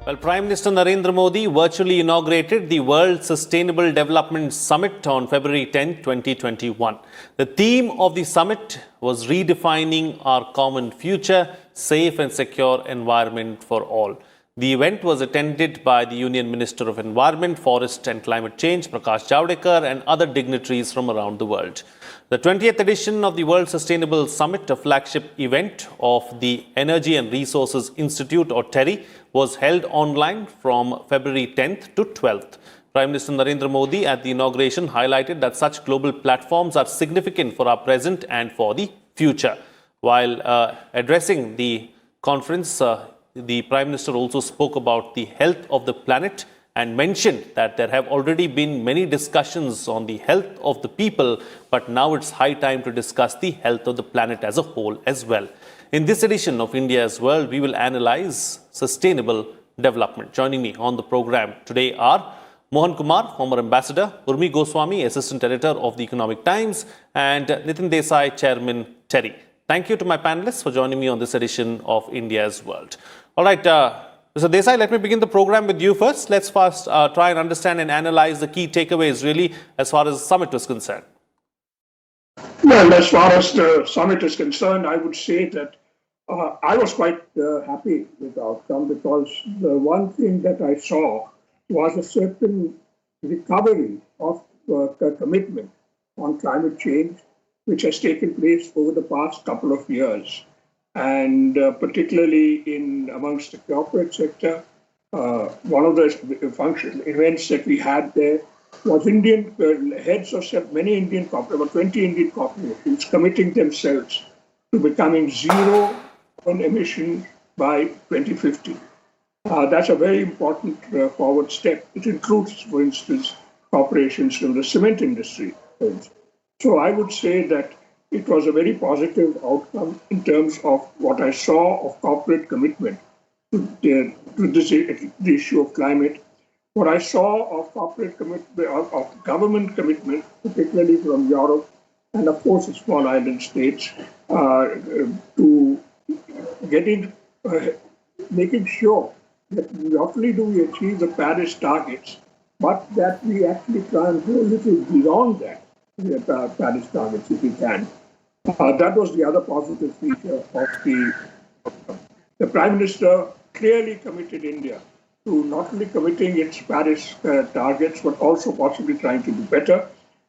Well, Prime Minister Narendra Modi virtually inaugurated the World Sustainable Development Summit on February 10, 2021. The theme of the summit was redefining our common future, safe and secure environment for all. The event was attended by the Union Minister of Environment, Forest and Climate Change, Prakash Javadekar, and other dignitaries from around the world. The 20th edition of the World Sustainable Summit, a flagship event of the Energy and Resources Institute, or TERI, was held online from February 10th to 12th. Prime Minister Narendra Modi at the inauguration highlighted that such global platforms are significant for our present and for the future. While addressing the conference, the Prime Minister also spoke about the health of the planet and mentioned that there have already been many discussions on the health of the people, but now it's high time to discuss the health of the planet as a whole as well. In this edition of India's World, we will analyze sustainable development. Joining me on the program today are Mohan Kumar, former ambassador, Urmi Goswami, assistant editor of the Economic Times, and Nitin Desai, chairman, TERI. Thank you to my panelists for joining me on this edition of India's World. All right, Mr. Desai, let me begin the program with you first. Let's first try and understand and analyze the key takeaways, really, as far as the summit was concerned. Well, as far as the summit is concerned, I would say that I was quite happy with the outcome, because the one thing that I saw was a certain recovery of commitment on climate change, which has taken place over the past couple of years. And particularly amongst the corporate sector, one of the events that we had there was Indian heads of many Indian corporations, about 20 Indian corporations, committing themselves to becoming zero on emission by 2050. That's a very important forward step. It includes, for instance, corporations from the cement industry. So I would say that it was a very positive outcome in terms of what I saw of corporate commitment to the issue of climate. What I saw of corporate commitment, of government commitment, particularly from Europe and of course the small island states, to making sure that not only do we achieve the Paris targets, but that we actually try and go a little beyond that, the Paris targets if we can. That was the other positive feature of the Prime Minister clearly committed India to not only committing its Paris targets, but also possibly trying to do better.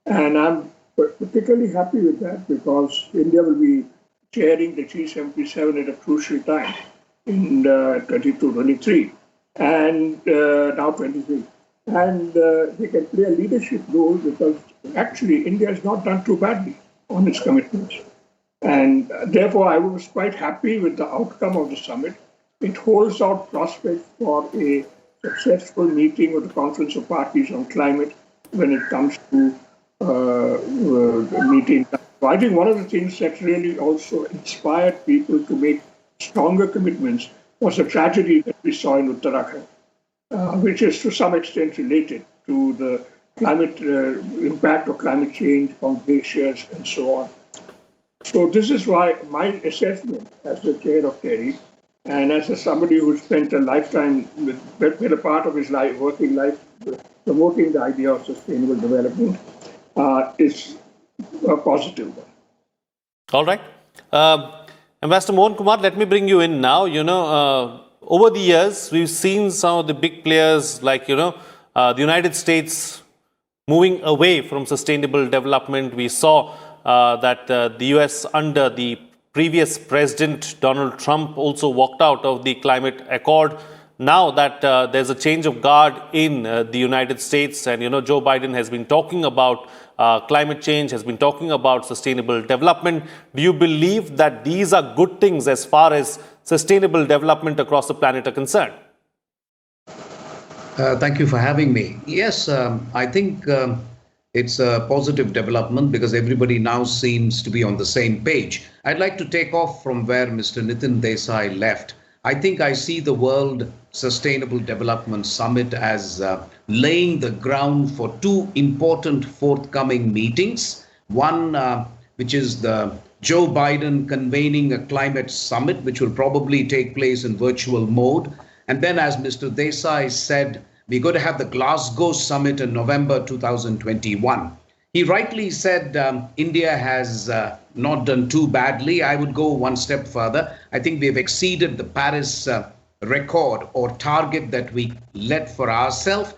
And I'm particularly happy with that, because India will be chairing the G77 at a crucial time in 22-23 and now 23. And they can play a leadership role, because actually India has not done too badly on its commitments. And therefore, I was quite happy with the outcome of the summit. It holds out prospects for a successful meeting of the Conference of Parties on Climate when it comes to meeting. So I think one of the things that really also inspired people to make stronger commitments was the tragedy that we saw in Uttarakhand, which is to some extent related to the climate impact of climate change on glaciers and so on. So this is why my assessment as the chair of TERI, and as somebody who spent a lifetime, been a part of his life, working life, promoting the idea of sustainable development, is a positive one. All right. Ambassador Mohan Kumar, let me bring you in now. Over the years, we've seen some of the big players like, the United States moving away from sustainable development. We saw that the US under the previous president, Donald Trump, also walked out of the climate accord. Now that there's a change of guard in the United States, and Joe Biden has been talking about climate change, has been talking about sustainable development. Do you believe that these are good things as far as sustainable development across the planet are concerned? Thank you for having me. Yes, I think it's a positive development, because everybody now seems to be on the same page. I'd like to take off from where Mr. Nitin Desai left. I think I see the World Sustainable Development Summit as laying the ground for two important forthcoming meetings. One, which is the Joe Biden convening a climate summit, which will probably take place in virtual mode. And then, as Mr. Desai said, we're going to have the Glasgow summit in November 2021. He rightly said India has not done too badly. I would go one step further. I think we have exceeded the Paris record or target that we let for ourselves.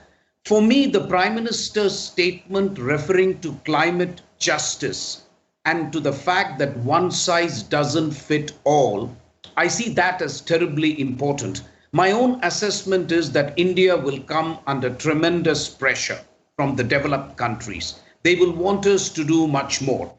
For me, the Prime Minister's statement referring to climate justice and to the fact that one size doesn't fit all, I see that as terribly important. My own assessment is that India will come under tremendous pressure from the developed countries. They will want us to do much more.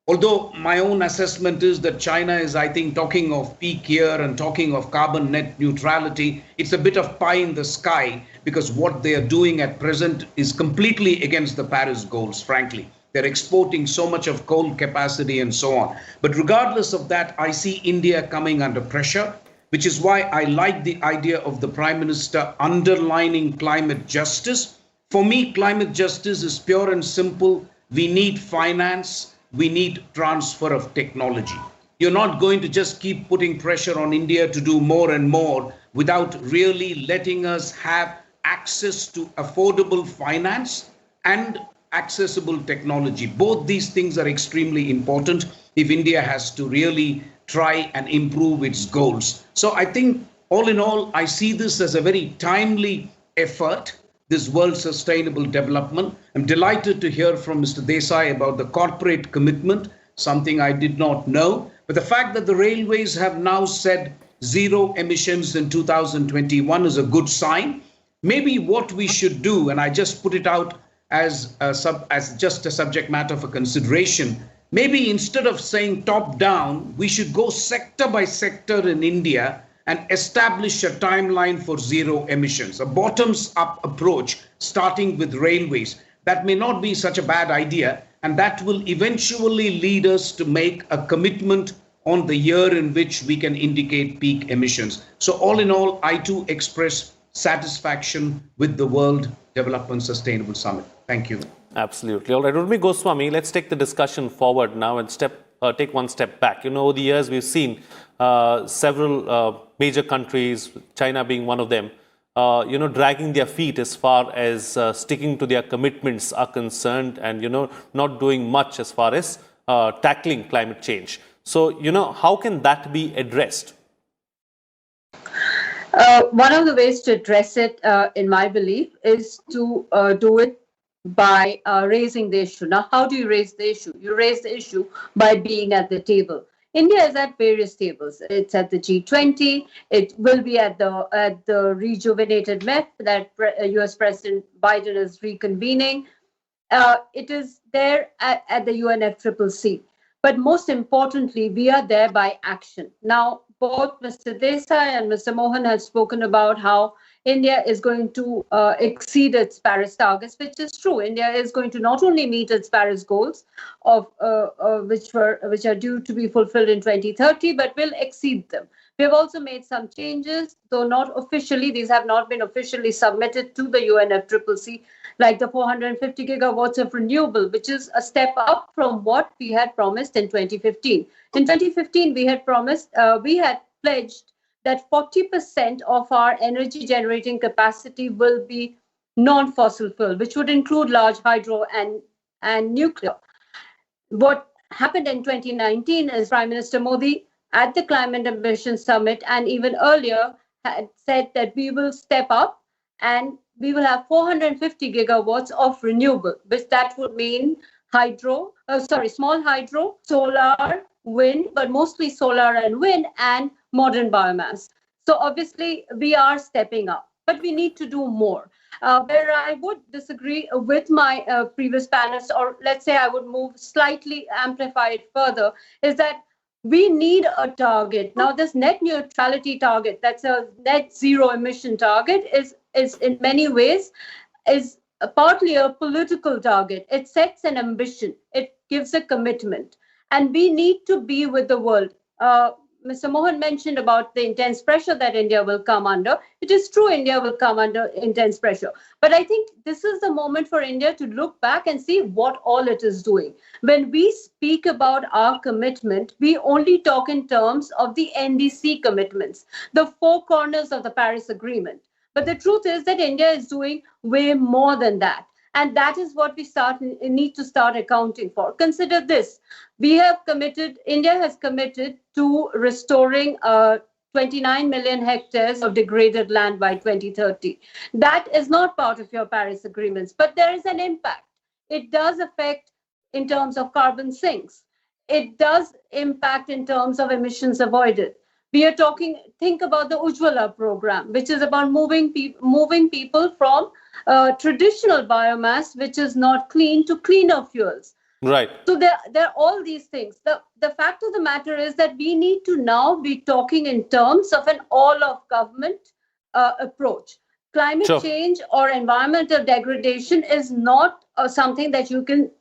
Although my own assessment is that China is, I think, talking of peak year and talking of carbon net neutrality. It's a bit of pie in the sky because what they are doing at present is completely against the Paris goals, frankly. They're exporting so much of coal capacity and so on. But regardless of that, I see India coming under pressure, which is why I like the idea of the Prime Minister underlining climate justice. For me, climate justice is pure and simple. We need finance. We need transfer of technology. You're not going to just keep putting pressure on India to do more and more without really letting us have access to affordable finance and accessible technology. Both these things are extremely important if India has to really try and improve its goals. So I think all in all, I see this as a very timely effort, this World Sustainable Development. I'm delighted to hear from Mr. Desai about the corporate commitment, something I did not know. But the fact that the railways have now said zero emissions in 2021 is a good sign. Maybe what we should do, and I just put it out as just a subject matter for consideration, maybe instead of saying top down, we should go sector by sector in India and establish a timeline for zero emissions, a bottoms up approach starting with railways. That may not be such a bad idea, and that will eventually lead us to make a commitment on the year in which we can indicate peak emissions. So all in all, I too express satisfaction with the World Development Sustainable Summit. Thank you. Absolutely. All right, Urmi Goswami, let's take the discussion forward now and take one step back. Over the years, we've seen several major countries, China being one of them, dragging their feet as far as sticking to their commitments are concerned and, not doing much as far as tackling climate change. So, how can that be addressed? One of the ways to address it, in my belief, is to do it by raising the issue. Now, how do you raise the issue? You raise the issue by being at the table. India is at various tables. It's at the G20. It will be at the rejuvenated MEF that US President Biden is reconvening. It is there at the UNFCCC. But most importantly, we are there by action. Now, both Mr. Desai and Mr. Mohan have spoken about how India is going to exceed its Paris targets, which is true. India is going to not only meet its Paris goals, which are due to be fulfilled in 2030, but will exceed them. We have also made some changes, though not officially. These have not been officially submitted to the UNFCCC, like the 450 gigawatts of renewable, which is a step up from what we had promised in 2015. In 2015, we had pledged that 40% of our energy generating capacity will be non-fossil fuel, which would include large hydro and nuclear. What happened in 2019 is Prime Minister Modi at the Climate Ambition Summit and even earlier had said that we will step up and we will have 450 gigawatts of renewable, which that would mean small hydro, solar, wind, but mostly solar and wind and modern biomass. So obviously we are stepping up, but we need to do more. Where I would disagree with my previous panelists, or let's say I would move slightly amplify it further, is that we need a target. Now, this net neutrality target, that's a net zero emission target, is in many ways is partly a political target. It sets an ambition. It gives a commitment. And we need to be with the world. Mr. Mohan mentioned about the intense pressure that India will come under. It is true, India will come under intense pressure. But I think this is the moment for India to look back and see what all it is doing. When we speak about our commitment, we only talk in terms of the NDC commitments, the four corners of the Paris Agreement. But the truth is that India is doing way more than that. And that is what we need to start accounting for. Consider this. India has committed to restoring 29 million hectares of degraded land by 2030. That is not part of your Paris agreements, but there is an impact. It does affect in terms of carbon sinks. It does impact in terms of emissions avoided. Think about the Ujjwala program, which is about moving people from traditional biomass, which is not clean, to cleaner fuels. Right. So there are all these things. The fact of the matter is that we need to now be talking in terms of an all-of-government approach. Climate change or environmental degradation is not something that you can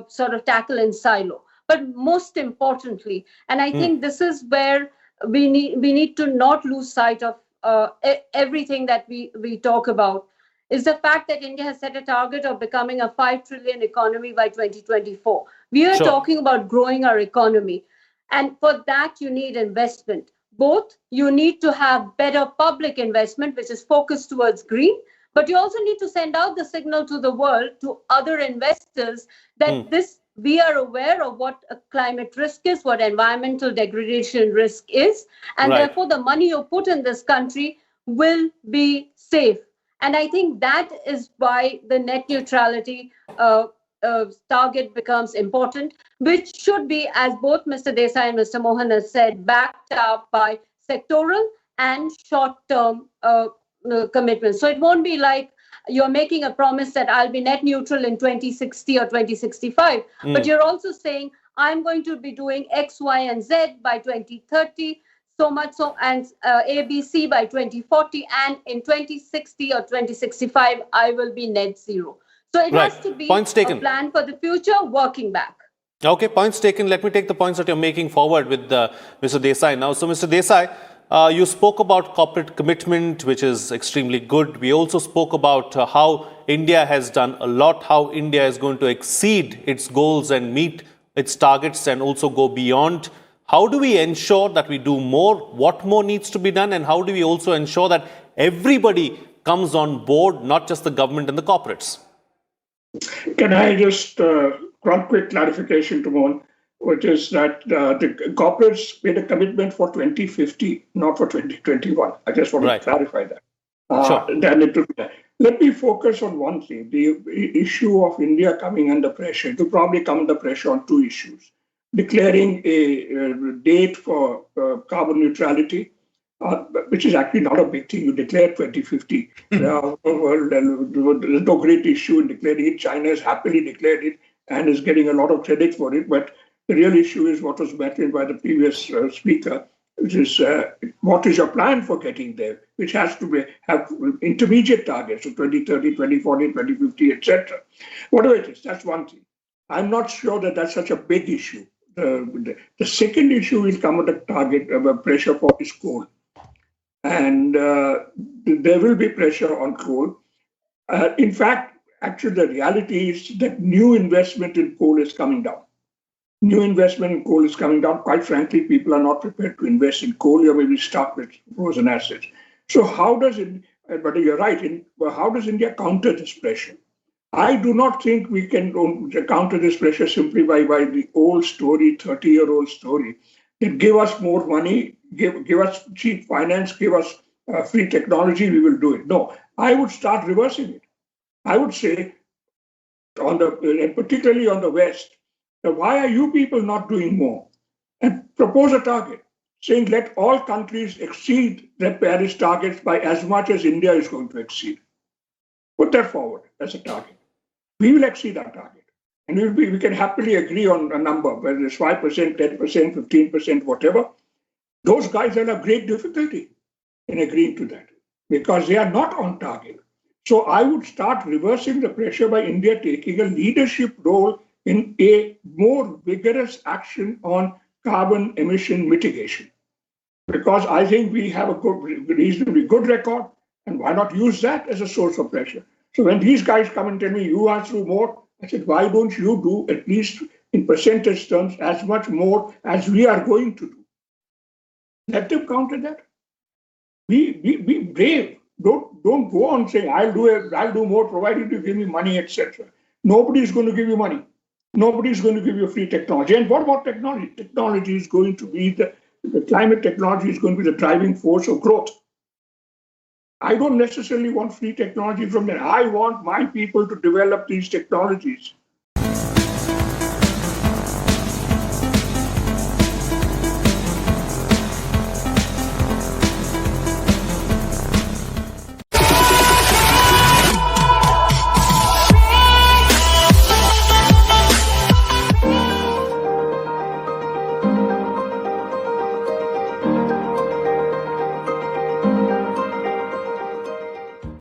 sort of tackle in silo. But most importantly, and I think this is where we need to not lose sight of everything that we talk about, is the fact that India has set a target of becoming a 5 trillion economy by 2024. We are talking about growing our economy. And for that, you need investment. Both, you need to have better public investment, which is focused towards green, but you also need to send out the signal to the world, to other investors, that we are aware of what a climate risk is, what environmental degradation risk is, and therefore the money you put in this country will be safe. And I think that is why the net neutrality target becomes important, which should be, as both Mr. Desai and Mr. Mohan has said, backed up by sectoral and short-term commitments. So it won't be like you're making a promise that I'll be net neutral in 2060 or 2065, but you're also saying I'm going to be doing X, Y, and Z by 2030, so much so, and ABC by 2040, and in 2060 or 2065, I will be net zero. So it has to be a plan for the future, working back. Okay, points taken. Let me take the points that you're making forward with Mr. Desai now. So, Mr. Desai, you spoke about corporate commitment, which is extremely good. We also spoke about how India has done a lot, how India is going to exceed its goals and meet its targets and also go beyond. How do we ensure that we do more? What more needs to be done? And how do we also ensure that everybody comes on board, not just the government and the corporates? Can I just one quick clarification to Mohan, which is that the corporates made a commitment for 2050, not for 2021. I just want to clarify that. Then let me focus on one thing, the issue of India coming under pressure. It will probably come under pressure on two issues. Declaring a date for carbon neutrality, which is actually not a big thing. You declare 2050. There's no great issue in declaring it. China has happily declared it and is getting a lot of credit for it. But the real issue is what was mentioned by the previous speaker, which is what is your plan for getting there, which has to have intermediate targets, so 2030, 2040, 2050, etc. Whatever it is, that's one thing. I'm not sure that that's such a big issue. The second issue will come at a target of pressure for is coal. And there will be pressure on coal. In fact, actually, the reality is that new investment in coal is coming down. New investment in coal is coming down. Quite frankly, people are not prepared to invest in coal. You're maybe stuck with frozen assets. So how does it, but you're right, how does India counter this pressure? I do not think we can counter this pressure simply by the old story, 30-year-old story, that give us more money, give us cheap finance, give us free technology, we will do it. No, I would start reversing it. I would say, and particularly on the West, why are you people not doing more? And propose a target, saying let all countries exceed their Paris targets by as much as India is going to exceed. Put that forward as a target. We will exceed our target. And we can happily agree on a number, whether it's 5%, 10%, 15%, whatever. Those guys will have great difficulty in agreeing to that because they are not on target. So I would start reversing the pressure by India taking a leadership role in a more vigorous action on carbon emission mitigation. because I think we have a reasonably good record, and why not use that as a source of pressure? So when these guys come and tell me you are through more, I said, why don't you do at least in percentage terms as much more as we are going to do? Let them counter that. Be brave. Don't go on saying I'll do more provided you give me money, etc. Nobody's going to give you money. Nobody's going to give you free technology. And what about technology? Technology is going to be the climate technology is going to be the driving force of growth. I don't necessarily want free technology from there. I want my people to develop these technologies